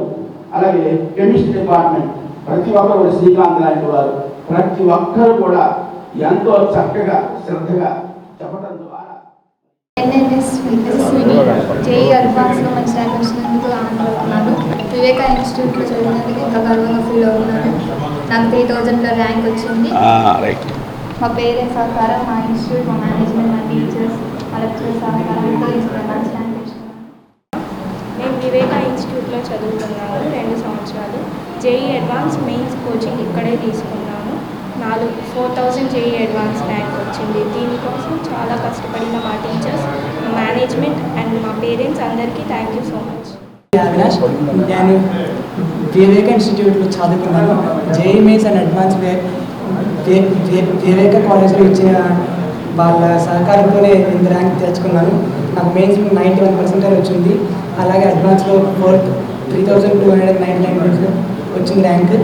అలాగే కెమిస్ట్రీ డిపార్ట్మెంట్ ప్రతి ఒక్కరు, శ్రీకాంత్ లాంటి వారు, ప్రతి ఒక్కరు కూడా ఎంతో చక్కగా శ్రద్ధగా చెప్పడం ద్వారా జేఈ అడ్వాన్స్లో మంచి ర్యాంక్ వచ్చినందుకు ఆనందపడుతున్నాను. వివేక ఇన్స్టిట్యూట్లో చదివినందుకు ఇంకా గర్వంగా ఫీల్ అవుతున్నాను. నాకు 3000లో ర్యాంక్ వచ్చింది. మా పేరెంట్స్ సహకారం, మా ఇన్స్టిట్యూట్, మా మేనేజ్మెంట్, మా టీచర్స్, మా లెక్చరర్స్ సహకారంతో మంచి ర్యాంక్ వచ్చింది. నేను వివేక ఇన్స్టిట్యూట్లో చదువుతున్నాను 2 సంవత్సరాలు. జేఈ అడ్వాన్స్ మెయిన్స్ కోచింగ్ ఇక్కడే తీసుకున్నాను. 4000 జేఈ అడ్వాన్స్ ర్యాంక్ వచ్చింది. దీనికోసం చాలా కష్టపడిన మా టీచర్స్, మేనేజ్మెంట్ అండ్ మా పేరెంట్స్ అందరికీ thank you so much. Avinash, నేను వివేక ఇన్స్టిట్యూట్లో చదువుకున్నాను. జేఈ మెయిన్స్ అండ్ అడ్వాన్స్ వివేక కాలేజ్లో ఇచ్చిన వాళ్ళ సహకారంతోనే ఇంత ర్యాంక్ తెచ్చుకున్నాను. నాకు మెయిన్స్ 91% వచ్చింది. అలాగే అడ్వాన్స్లో 3299 వచ్చింది ర్యాంక్.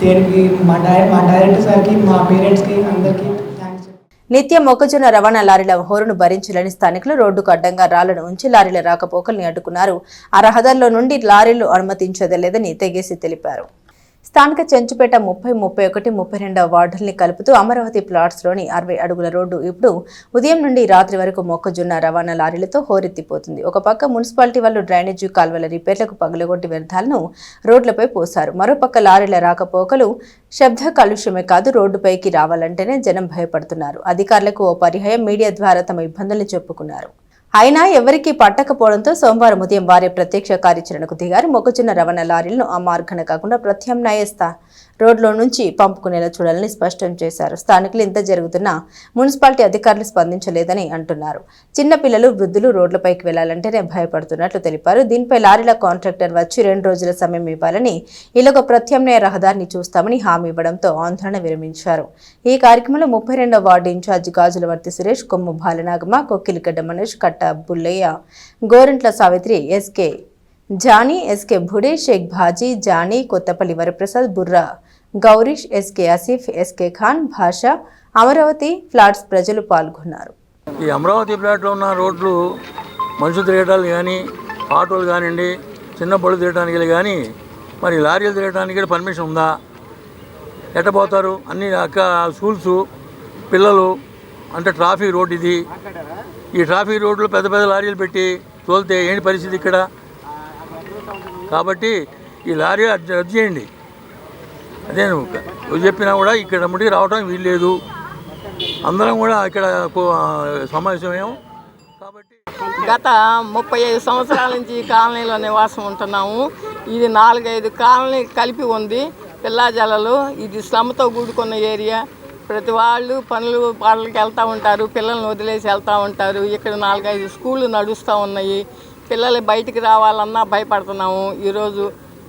దీనికి మా డైరెక్టర్ సార్కి, మా పేరెంట్స్కి అందరికీ థ్యాంక్స్. నిత్యం మొక్కజొన్న రవాణా లారీల హోరును భరించలేని స్థానికులు రోడ్డుకు అడ్డంగా రాళ్లను ఉంచి లారీల రాకపోకల్ని అడ్డుకున్నారు. ఆ రహదారిలో నుండి లారీలు అనుమతించలేదని తెగేసి తెలిపారు. స్థానిక చెంచుపేట 30, 31, 32వ వార్డుల్ని కలుపుతూ అమరావతి ప్లాట్స్లోని 60 అడుగుల రోడ్డు ఇప్పుడు ఉదయం నుండి రాత్రి వరకు మొక్కజొన్న రవాణా లారీలతో హోరెత్తిపోతుంది. ఒక పక్క మున్సిపాలిటీ వాళ్ళు డ్రైనేజీ కాల్వల రిపేర్లకు పగలగొట్టి వ్యర్థాలను రోడ్లపై పోశారు. మరోపక్క లారీల రాకపోకలు శబ్ద కాలుష్యమే కాదు, రోడ్డుపైకి రావాలంటేనే జనం భయపడుతున్నారు. అధికారులకు ఓ పర్యాయం మీడియా ద్వారా తమ ఇబ్బందుల్ని చెప్పుకున్నారు. అయినా ఎవరికీ పట్టకపోవడంతో సోమవారం ఉదయం వారి ప్రత్యక్ష కార్యాచరణకు దిగారు. మొక్కజొన్న రవాణా లారీలను ఆ మార్గాన కాకుండా ప్రత్యామ్నాయ రోడ్లో నుంచి పంపుకునేలా చూడాలని స్పష్టం చేశారు. స్థానికులు ఇంత జరుగుతున్నా మున్సిపాలిటీ అధికారులు స్పందించలేదని అంటున్నారు. చిన్నపిల్లలు, వృద్ధులు రోడ్లపైకి వెళ్లాలంటేనే భయపడుతున్నట్లు తెలిపారు. దీనిపై లారీల కాంట్రాక్టర్ వచ్చి 2 రోజుల సమయం ఇవ్వాలని, ఇలాగ ప్రత్యామ్నాయ రహదారిని చూస్తామని హామీ ఇవ్వడంతో ఆందోళన విరమించారు. ఈ కార్యక్రమంలో 32వ ward incharge Gajulavarthi Suresh, Kommu Balanagamma, Kokkiligadda Manoj, Katta Bullaiah, Gorantla Savitri, SK Jani, SK Bhude, Shaik Bhaji, Jani, Kothapalli Varaprasad, Burra Gourish, SK Asif, SK Khan, Basha, Amaravati flats ప్రజలు పాల్గొన్నారు. ఈ అమరావతి ఫ్లాట్లో ఉన్న రోడ్లు మనుషులు తిరగటాలు కానీ, ఆటోలు కానివ్వండి, చిన్న బళ్ళు తిరగడానికి కానీ, మరి లారీలు తిరగడానికి పర్మిషన్ ఉందా? ఎట్టపోతారు? అన్ని స్కూల్స్, పిల్లలు, అంటే ట్రాఫిక్ రోడ్ ఇది. ఈ ట్రాఫిక్ రోడ్లో పెద్ద పెద్ద లారీలు పెట్టి తోలితే ఏంటి పరిస్థితి ఇక్కడ? కాబట్టి ఈ లారీ రద్దు చేయండి. అదే నువ్వు చెప్పినా కూడా ఇక్కడ ముడికి రావడానికి వీల్లేదు. అందరం కూడా ఇక్కడ సమావేశమేమో. కాబట్టి గత 35 సంవత్సరాల నుంచి ఈ కాలనీలో నివాసం ఉంటున్నాము. ఇది 4-5 కాలనీ కలిపి ఉంది. పిల్లాజలలో ఇది శ్రమతో కూడుకున్న ఏరియా. ప్రతి వాళ్ళు పనులకి వెళ్తూ ఉంటారు, పిల్లల్ని వదిలేసి వెళ్తూ ఉంటారు. ఇక్కడ 4-5 స్కూళ్ళు నడుస్తూ ఉన్నాయి. పిల్లలు బయటికి రావాలన్నా భయపడుతున్నాము. ఈరోజు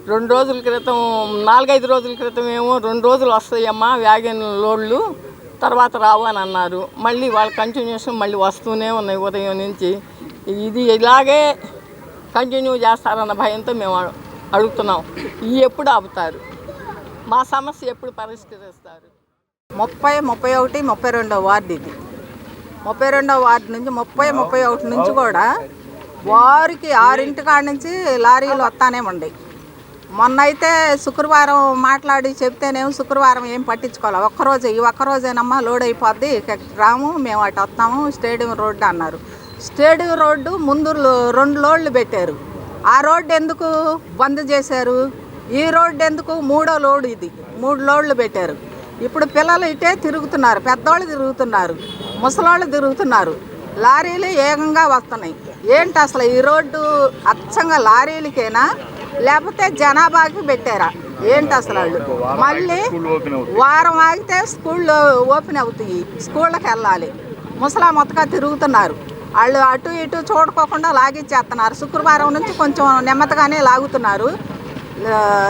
2 రోజుల క్రితం, 4-5 రోజుల క్రితం ఏమో 2 రోజులు వస్తాయమ్మా వ్యాగన్ లోడ్లు, తర్వాత రావు అని అన్నారు. మళ్ళీ వాళ్ళ కంటిన్యూషన్ మళ్ళీ వస్తూనే ఉన్నాయి ఉదయం నుంచి. ఇది ఇలాగే కంటిన్యూ చేస్తారన్న భయంతో మేము అడుగుతున్నాం. ఎప్పుడు ఆపుతారు? మా సమస్య ఎప్పుడు పరిష్కరిస్తారు? 30, 31, 32వ వార్డు ఇది. 32వ వార్డు నుంచి 30, 31 నుంచి కూడా వారికి 6 కాడ నుంచి లారీలు వస్తానే ఉన్నాయి. మొన్న అయితే శుక్రవారం మాట్లాడి చెప్తేనేమో శుక్రవారం ఏం పట్టించుకోవాలి. ఈ ఒక్కరోజేనమ్మా లోడ్ అయిపోద్ది, రాము మేము అటు వస్తాము, స్టేడియం రోడ్డు అన్నారు. స్టేడియం రోడ్డు ముందు 2 లోడ్లు పెట్టారు. ఆ రోడ్డు ఎందుకు బంద్ చేశారు? ఈ రోడ్డు ఎందుకు? 3వ లోడు ఇది. 3 లోడ్లు పెట్టారు. ఇప్పుడు పిల్లలు ఇటే తిరుగుతున్నారు, పెద్దవాళ్ళు తిరుగుతున్నారు, ముసలోళ్ళు తిరుగుతున్నారు, లారీలు ఏకంగా వస్తున్నాయి. ఏంటి అసలు ఈ రోడ్డు అచ్చంగా లారీలకేనా లేకపోతే జనాభాకి పెట్టారా ఏంటి అసలు? వాళ్ళు మళ్ళీ వారం ఆగితే స్కూళ్ళు ఓపెన్ అవుతాయి, స్కూళ్ళకి వెళ్ళాలి. ముసలా మొత్తగా తిరుగుతున్నారు. వాళ్ళు అటు ఇటు చూడుకోకుండా లాగిచ్చేస్తున్నారు. శుక్రవారం నుంచి కొంచెం నెమ్మదిగానే లాగుతున్నారు,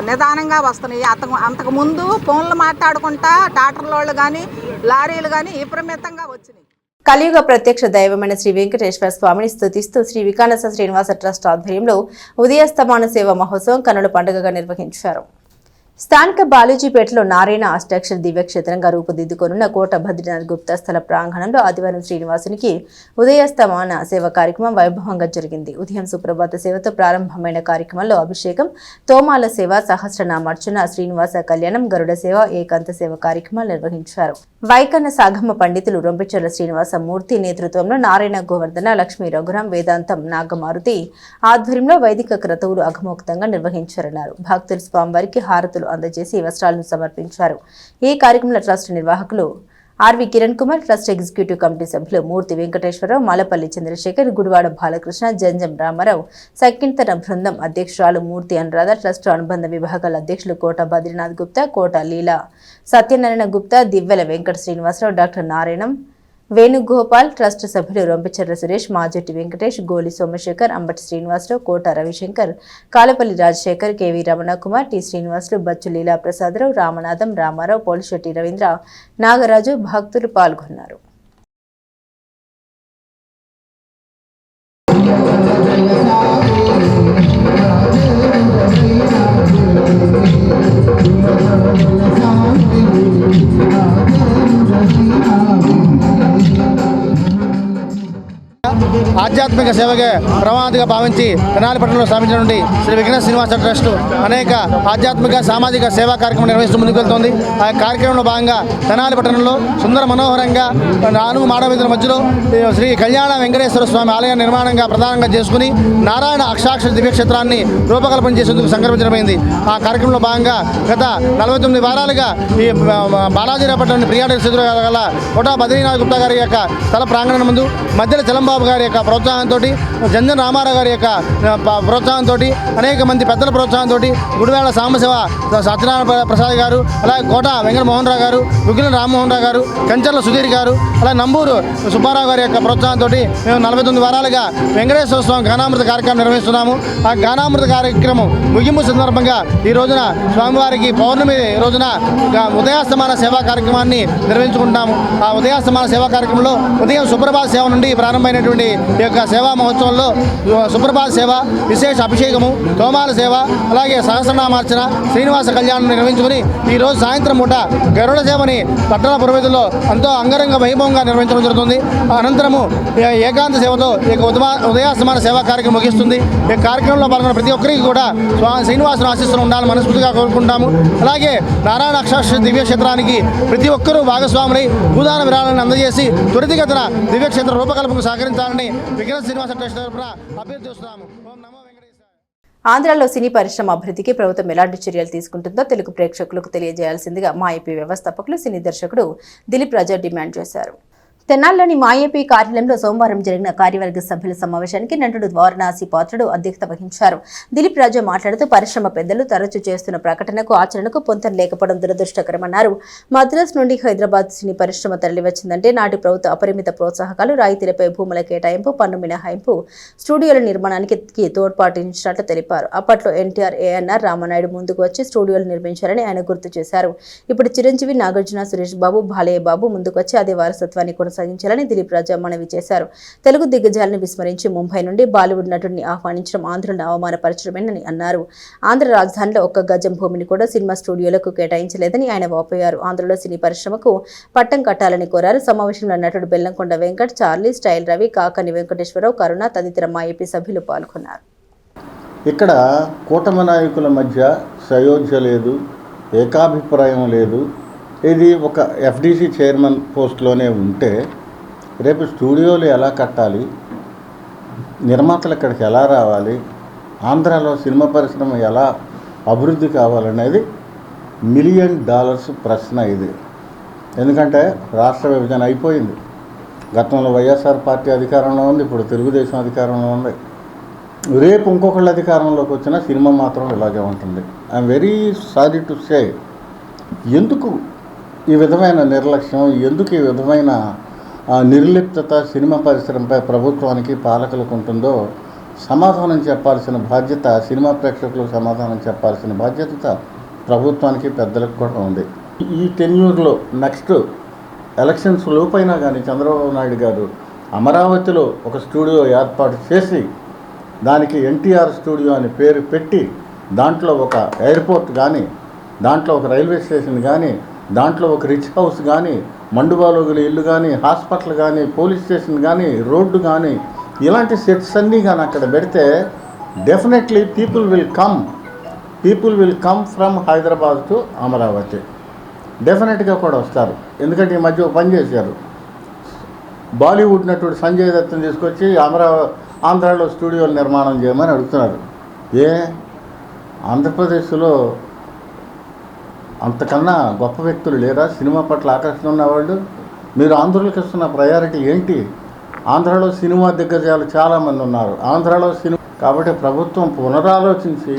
నిదానంగా వస్తున్నాయి. అంతకుముందు ఫోన్లు మాట్లాడుకుంటా ట్రాక్టర్లు కానీ లారీలు కానీ విపరీతంగా వచ్చినాయి. కలియుగ ప్రత్యక్ష దైవమైన శ్రీ వెంకటేశ్వర స్వామిని స్తుతిస్తూ శ్రీ వికానస శ్రీనివాస ట్రస్ట్ ఆధ్వర్యంలో ఉదయస్తమాన సేవ మహోత్సవం కన్నుల పండుగగా నిర్వహించారు. స్థానిక బాలూజీపేటలో నారాయణ అష్టాక్షర దివ్యక్షేత్రంగా రూపుదిద్దుకొనున్న కోట బద్రీనాథ్ గుప్తా స్థల ప్రాంగణంలో ఆదివారం శ్రీనివాసునికి ఉదయస్తమాన సేవ కార్యక్రమం వైభవంగా జరిగింది. ఉదయం సుప్రభాత సేవతో ప్రారంభమైన కార్యక్రమంలో అభిషేకం, తోమాల సేవ, సహస్రనామార్చన, శ్రీనివాస కళ్యాణం, గరుడ సేవ, ఏకాంత సేవ కార్యక్రమాలు నిర్వహించారు. వైకన్న సాగమ్మ పండితులు రొంపిచెర్ల శ్రీనివాస మూర్తి నేతృత్వంలో నారాయణ గోవర్ధన, లక్ష్మీ రఘురాం, వేదాంతం నాగమారుతి ఆధ్వర్యంలో వైదిక క్రతువులు అఘమోక్తంగా నిర్వహించారన్నారు. భక్తులు స్వామివారికి హారతులు అందజేసి వస్త్రాలను సమర్పించారు. ఈ కార్యక్రమంలో ట్రస్ట్ నిర్వాహకులు R V Kiran Kumar, trust executive committee సభ్యులు మూర్తి వెంకటేశ్వరరావు, మాలపల్లి చంద్రశేఖర్, గుడివాడ బాలకృష్ణ, జంజం రామారావు, సకింతన బృందం అధ్యక్షురాలు మూర్తి అనురాధ, ట్రస్ట్ అనుబంధ విభాగాల అధ్యక్షులు కోట బద్రీనాథ్ గుప్తా, కోట లీలా సత్యనారాయణ గుప్తా, దివ్వెల వెంకట శ్రీనివాసరావు, డాక్టర్ నారాయణం, వేణుగోపాల్ ట్రస్ట్ సభ్యులు రొంపిచెర్ల సురేష్, మాజెట్టి వెంకటేష్, గోలి సోమశేఖర్, అంబటి శ్రీనివాసరావు, కోట రవిశంకర్, కాలపల్లి రాజశేఖర్, కెవి రమణకుమార్, టి శ్రీనివాసులు, బచ్చు లీలా ప్రసాదరావు, రామనాథం, రామారావు, పోలిశెట్టి రవీంద్ర, నాగరాజు భక్తులు పాల్గొన్నారు. ఆధ్యాత్మిక సేవగా ప్రమాదిగా భావించి తెనాలి పట్టణంలో స్థాపించిన నుండి శ్రీ విఘ్న శ్రీనివాస ట్రస్ట్ అనేక ఆధ్యాత్మిక సామాజిక సేవా కార్యక్రమం నిర్వహిస్తూ ముందుకు వెళ్తోంది. ఆ కార్యక్రమంలో భాగంగా తెనాలి పట్టణంలో సుందర మనోహరంగా 4 మాడవీధుల మధ్యలో శ్రీ కళ్యాణ వెంకటేశ్వర స్వామి ఆలయ నిర్మాణంగా ప్రధానంగా చేసుకుని నారాయణ అక్షాక్షర దివ్యక్షేత్రాన్ని రూపకల్పన చేసేందుకు సంకల్పించడమైంది. ఆ కార్యక్రమంలో భాగంగా గత 49 వారాలుగా ఈ బాలాజీరాపట్నం ప్రియాటెక్స్ ఎదురు గల కోట బద్రీనాథ్ గుప్తా గారి యొక్క స్థల ప్రాంగణం ముందు మధ్యల చలంబాబు గారి యొక్క ప్రోత్సాహంతో, జంజన్ రామారావు గారి యొక్క ప్రోత్సాహంతో, అనేక మంది పెద్దల ప్రోత్సాహంతో, గుడివేళ సాంబశివ సత్యనారాయణ ప్రసాద్ గారు, అలాగే కోట వెంకటమోహన్ రావు గారు, విగ్గుల రామ్మోహన్ రావు గారు, కంచర్ల సుధీర్ గారు, అలాగే నంబూరు సుబ్బారావు గారి యొక్క ప్రోత్సాహంతో మేము 49 వారాలుగా వెంకటేశ్వర స్వామి గానామృత కార్యక్రమం నిర్వహిస్తున్నాము. ఆ గానామృత కార్యక్రమం ముగింపు సందర్భంగా ఈ రోజున స్వామివారికి పౌర్ణమి రోజున ఉదయాస్తమాన సేవా కార్యక్రమాన్ని నిర్వహించుకుంటాము. ఆ ఉదయాస్తమాన సేవా కార్యక్రమంలో ఉదయం సుప్రభాత సేవ నుండి ప్రారంభమైనటువంటి ఈ యొక్క సేవా మహోత్సవంలో సుప్రభాత సేవ, విశేష అభిషేకము, తోమాల సేవ, అలాగే సహస్రనామార్చన, శ్రీనివాస కళ్యాణం నిర్వహించుకుని ఈరోజు సాయంత్రం పూట గరుడ సేవని పట్టణ పురోహితుల్లో ఎంతో అంగరంగ వైభవంగా నిర్వహించడం జరుగుతుంది. అనంతరము ఏకాంత సేవతో ఈ ఉదయాస్తమాన సేవా కార్యక్రమం ముగిస్తుంది. ఈ కార్యక్రమంలో పాల్గొన్న ప్రతి ఒక్కరికి కూడా శ్రీనివాసుని ఆశీస్సులు ఉండాలని మనస్ఫూర్తిగా కోరుకుంటాము. అలాగే నారాయణ అక్షాక్షర దివ్యక్షేత్రానికి ప్రతి ఒక్కరూ భాగస్వాములై భూదాన విరాళాలను అందజేసి త్వరితగతిన దివ్యక్షేత్ర రూపకల్పనకు సహకరించాలని విఘ్న శ్రీనివాస ట్రస్ట్ తరఫున అభ్యర్థిస్తున్నాము. ఆంధ్రాలో సినీ పరిశ్రమ అభివృద్ధికి ప్రభుత్వం ఎలాంటి చర్యలు తీసుకుంటుందో తెలుగు ప్రేక్షకులకు తెలియజేయాల్సిందిగా మా ఏపీ వ్యవస్థాపకులు సినీ దర్శకుడు దిలీప్ రాజా డిమాండ్ చేశారు. తెనాలిలోని మా ఏపీ కార్యాలయంలో సోమవారం జరిగిన కార్యవర్గ సభ్యుల సమావేశానికి నటుడు వారణాసి పాత్రుడు అధ్యక్షత వహించారు. దిలీప్ రాజా మాట్లాడుతూ పరిశ్రమ పెద్దలు తరచూ చేస్తున్న ప్రకటనకు ఆచరణకు పొంతన లేకపోవడం దురదృష్టకరమన్నారు. మద్రాసు నుండి హైదరాబాద్ సినీ పరిశ్రమ తరలివచ్చిందంటే నాటి ప్రభుత్వ అపరిమిత ప్రోత్సాహకాలు, రాయితీలపై భూముల కేటాయింపు, పన్ను మినహాయింపు, స్టూడియోల నిర్మాణానికి తోడ్పాటించినట్లు తెలిపారు. అప్పట్లో ఎన్టీఆర్, ఏఎన్ఆర్ రామానాయుడు ముందుకు వచ్చి స్టూడియోలు నిర్మించారని ఆయన గుర్తు చేశారు. ఇప్పుడు చిరంజీవి, నాగార్జున, సురేష్ బాబు, బాలయ్య బాబు ముందుకు వచ్చి అదే వారసత్వాన్ని కొనసాగించాలని దిలీప్ రాజా మనవి చేశారు. తెలుగు దిగ్గజాలను విస్మరించి ముంబై నుండి బాలీవుడ్ నటుడిని ఆహ్వానించడం ఆంధ్రులను అవమానపరచడమేనని అన్నారు. ఆంధ్ర రాజధానిలో 1 గజం భూమిని కూడా సినిమా స్టూడియోలకు కేటాయించలేదని ఆయన వాపోయారు. ఆంధ్రలో సినీ పరిశ్రమకు పట్టం కట్టాలని కోరారు. సమావేశంలో నటుడు బెల్లంకొండ వెంకట్, చార్లీ, స్టైల్ రవి, కాకని వెంకటేశ్వరరావు, కరుణ తదితర మా ఏపీ సభ్యులు పాల్గొన్నారు. ఇక్కడ కూటమి నాయకుల మధ్య సయోధ్య లేదు, ఏకాభిప్రాయం లేదు. ఇది ఒక ఎఫ్డీసీ చైర్మన్ పోస్ట్లోనే ఉంటే రేపు స్టూడియోలు ఎలా కట్టాలి, నిర్మాతలు ఇక్కడికి ఎలా రావాలి, ఆంధ్రాలో సినిమా పరిశ్రమ ఎలా అభివృద్ధి కావాలనేది $1 మిలియన్ ప్రశ్న ఇది. ఎందుకంటే రాష్ట్ర విభజన అయిపోయింది. గతంలో వైఎస్ఆర్ పార్టీ అధికారంలో ఉంది, ఇప్పుడు తెలుగుదేశం అధికారంలో ఉంది. రేపు ఇంకొకళ్ళ అధికారంలోకి వచ్చినా సినిమా మాత్రం ఇలాగే ఉంటుంది. I'm very sorry to say. ఎందుకు ఈ విధమైన నిర్లక్ష్యం, ఎందుకు ఈ విధమైన నిర్లిప్తత సినిమా పరిశ్రమపై ప్రభుత్వానికి, పాలకులకు ఉంటుందో సమాధానం చెప్పాల్సిన బాధ్యత, సినిమా ప్రేక్షకులకు సమాధానం చెప్పాల్సిన బాధ్యత ప్రభుత్వానికి, పెద్దలకు కూడా ఉంది. ఈ టెన్యూర్లో నెక్స్ట్ ఎలక్షన్స్ లోపైనా కానీ చంద్రబాబు నాయుడు గారు అమరావతిలో ఒక స్టూడియో ఏర్పాటు చేసి దానికి ఎన్టీఆర్ స్టూడియో అని పేరు పెట్టి దాంట్లో ఒక ఎయిర్పోర్ట్ కానీ, దాంట్లో ఒక రైల్వే స్టేషన్ కానీ, దాంట్లో ఒక రిచ్ హౌస్ కానీ, మండుబాలోగుల ఇల్లు కానీ, హాస్పిటల్ కానీ, పోలీస్ స్టేషన్ కానీ, రోడ్డు కానీ, ఇలాంటి సెట్స్ అన్నీ కానీ అక్కడ పెడితే definitely people will come from Hyderabad to Amaravati. డెఫినెట్గా కూడా వస్తారు. ఎందుకంటే ఈ మధ్య ఒక పని చేశారు. బాలీవుడ్ నటుడు సంజయ్ దత్తుని తీసుకొచ్చి ఆంధ్రాలో స్టూడియోలు నిర్మాణం చేయమని అడుగుతున్నారు. ఆంధ్రప్రదేశ్లో అంతకన్నా గొప్ప వ్యక్తులు లేరా సినిమా పట్ల ఆకర్షణ ఉన్నవాళ్ళు? మీరు ఆంధ్రులకు ఇస్తున్న ప్రయారిటీ ఏంటి? ఆంధ్రాలో సినిమా దిగ్గజాలు చాలామంది ఉన్నారు. ఆంధ్రాలో కాబట్టి ప్రభుత్వం పునరాలోచించి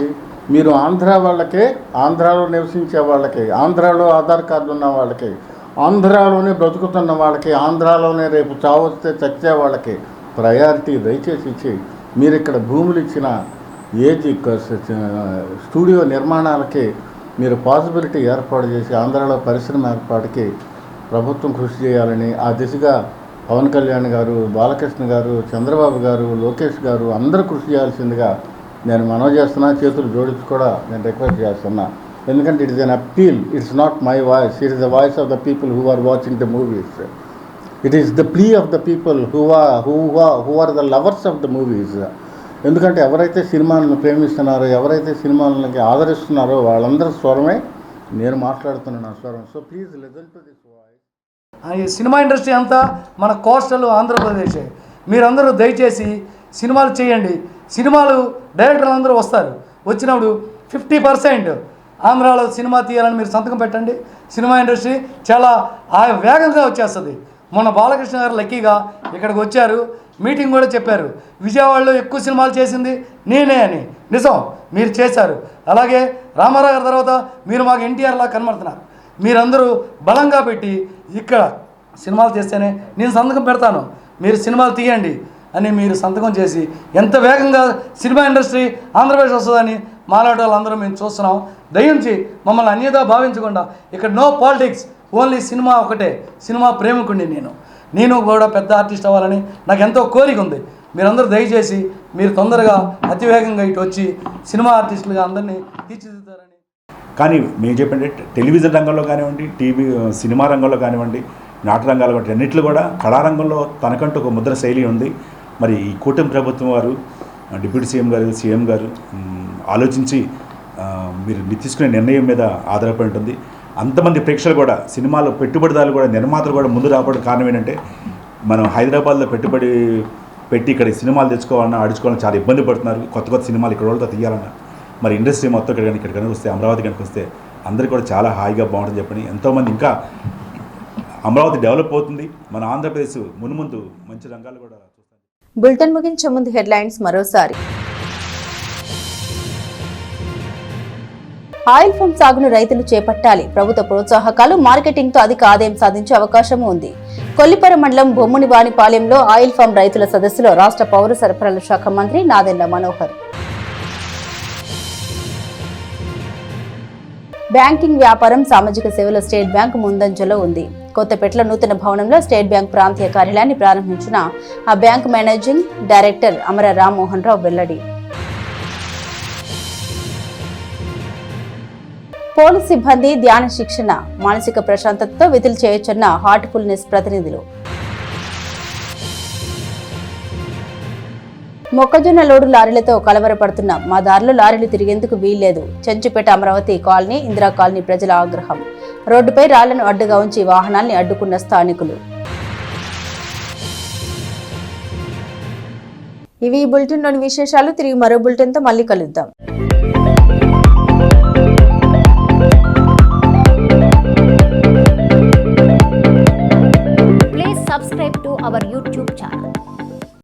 మీరు ఆంధ్ర వాళ్ళకే, ఆంధ్రాలో నివసించే వాళ్ళకి, ఆంధ్రాలో ఆధార్ కార్డు ఉన్న వాళ్ళకి ఆంధ్రాలోనే బ్రతుకుతున్న వాళ్ళకి, ఆంధ్రాలోనే రేపు చావొస్తే చచ్చే వాళ్ళకి ప్రయారిటీ దయచేసి ఇచ్చి మీరు ఇక్కడ భూములు ఇచ్చిన స్టూడియో నిర్మాణాలకి మీరు పాసిబిలిటీ ఏర్పాటు చేసి ఆంధ్రాలో పరిశ్రమ ఏర్పాటుకి ప్రభుత్వం కృషి చేయాలని, ఆ దిశగా పవన్ కళ్యాణ్ గారు, బాలకృష్ణ గారు, చంద్రబాబు గారు, లోకేష్ గారు అందరూ కృషి చేయాల్సిందిగా నేను మనవి చేస్తున్నా. చేతులు జోడించి కూడా నేను రిక్వెస్ట్ చేస్తున్నా. ఎందుకంటే it is an appeal, it's not my voice, it is the voice of the people who are watching the movies. It is the plea of the people who are the lovers of the movies. ఎందుకంటే ఎవరైతే సినిమాలను ప్రేమిస్తున్నారో, ఎవరైతే సినిమాలకి ఆదరిస్తున్నారో వాళ్ళందరి స్వరమే నేను మాట్లాడుతున్న స్వరం. So please listen to this voice. ఈ సినిమా ఇండస్ట్రీ అంతా మన కోస్టల్ ఆంధ్రప్రదేశే. మీరందరూ దయచేసి సినిమాలు చేయండి. సినిమాలు డైరెక్టర్లు అందరూ వస్తారు. వచ్చినప్పుడు 50% ఆంధ్రాలో సినిమా తీయాలని మీరు సంతకం పెట్టండి. సినిమా ఇండస్ట్రీ చాలా వేగంగా వచ్చేస్తుంది. మొన్న బాలకృష్ణ గారు లక్కీగా ఇక్కడికి వచ్చారు, మీటింగ్ కూడా చెప్పారు. విజయవాడలో ఎక్కువ సినిమాలు చేసింది నేనే అని. నిజం, మీరు చేశారు. అలాగే రామారావు గారి తర్వాత మీరు మాకు ఎన్టీఆర్లా కనబడుతున్నారు. మీరందరూ బలంగా పెట్టి ఇక్కడ సినిమాలు చేస్తేనే నేను సంతకం పెడతాను, మీరు సినిమాలు తీయండి అని మీరు సంతకం చేసి ఎంత వేగంగా సినిమా ఇండస్ట్రీ ఆంధ్రప్రదేశ్ వస్తుందని మాలాంటి వాళ్ళందరూ మేము చూస్తున్నాం. దయించి మమ్మల్ని అన్యదా భావించకుండా, ఇక్కడ నో పాలిటిక్స్, ఓన్లీ సినిమా ఒకటే. సినిమా ప్రేమికుడిని నేను కూడా పెద్ద ఆర్టిస్ట్ అవ్వాలని నాకు ఎంతో కోరిక ఉంది. మీరందరూ దయచేసి మీరు తొందరగా అతివేగంగా ఇటు వచ్చి సినిమా ఆర్టిస్టులుగా అందరినీ తీర్చిదిద్దారని. కానీ మేము చెప్పండి, టెలివిజన్ రంగంలో కానివ్వండి, సినిమా రంగంలో కానివ్వండి, నాటక రంగాలు కాబట్టి అన్నింటిలో కూడా కళారంగంలో తనకంటూ ఒక ముద్ర శైలి ఉంది. మరి ఈ కూటమి ప్రభుత్వం వారు, డిప్యూటీ సీఎం గారు ఆలోచించి మీరు తీసుకునే నిర్ణయం మీద ఆధారపడి ఉంటుంది. అంతమంది ప్రేక్షకులు కూడా, సినిమాలో పెట్టుబడిదారులు కూడా, నిర్మాతలు కూడా ముందు రావడం కారణం ఏంటంటే, మనం హైదరాబాద్లో పెట్టుబడి పెట్టి ఇక్కడ సినిమాలు తెచ్చుకోవాలన్నా ఆడించుకోవాలన్నా చాలా ఇబ్బంది పడుతున్నారు. కొత్త సినిమాలు ఇక్కడ వాళ్ళతో తీయాలన్నా. మరి ఇండస్ట్రీ మొత్తం ఇక్కడ కనుక వస్తే, అమరావతి కనుక వస్తే అందరికీ కూడా చాలా హాయిగా బాగుంటుంది చెప్పని ఎంతోమంది, ఇంకా అమరావతి డెవలప్ అవుతుంది. మన ఆంధ్రప్రదేశ్ మున్ముందు మంచి రంగాలు కూడా చూస్తాం. బులెటిన్ ముగించే ముందు హెడ్లైన్స్ మరోసారి. ఆయిల్ ఫామ్ సాగును రైతులు చేపట్టాలి. ప్రభుత్వ ప్రోత్సాహకాలు, మార్కెటింగ్ తో అధిక ఆదాయం సాధించే అవకాశం ఉంది. కొల్లిపర మండలం బొమ్మునివానిపాలెంలో ఆయిల్ ఫామ్ రైతుల సదస్సులో రాష్ట్ర పౌర సరఫరాల శాఖ మంత్రి నాదెండ్ల మనోహర్. బ్యాంకింగ్ వ్యాపారం, సామాజిక సేవల స్టేట్ బ్యాంక్ ముందంజలో ఉంది. కొత్తపేటలో నూతన భవనంలో స్టేట్ బ్యాంక్ ప్రాంతీయ కార్యాలయాన్ని ప్రారంభించిన ఆ బ్యాంక్ మేనేజింగ్ డైరెక్టర్ అమర రామ్మోహన్ రావు వెల్లడి. పోలీస్ సిబ్బంది ధ్యాన శిక్షణ, మానసిక ప్రశాంతతతో విధులు చేయొచ్చన్న హార్ట్ఫుల్నెస్ ప్రతినిధులు. మొక్కజొన్న లోడు లారీలతో కలవరపడుతున్న మా దారిలో లారీలు తిరిగేందుకు వీల్లేదు. చెంచుపేట అమరావతి కాలనీ, ఇందిరా కాలనీ ప్రజల ఆగ్రహం. రోడ్డుపై రాళ్లను అడ్డుగా ఉంచి వాహనాల్ని అడ్డుకున్న స్థానికులు. ఇవి ఈ బులెటిన్లోని విశేషాలు. తిరిగి మరో బులెటిన్తో మళ్ళీ కలుద్దాం.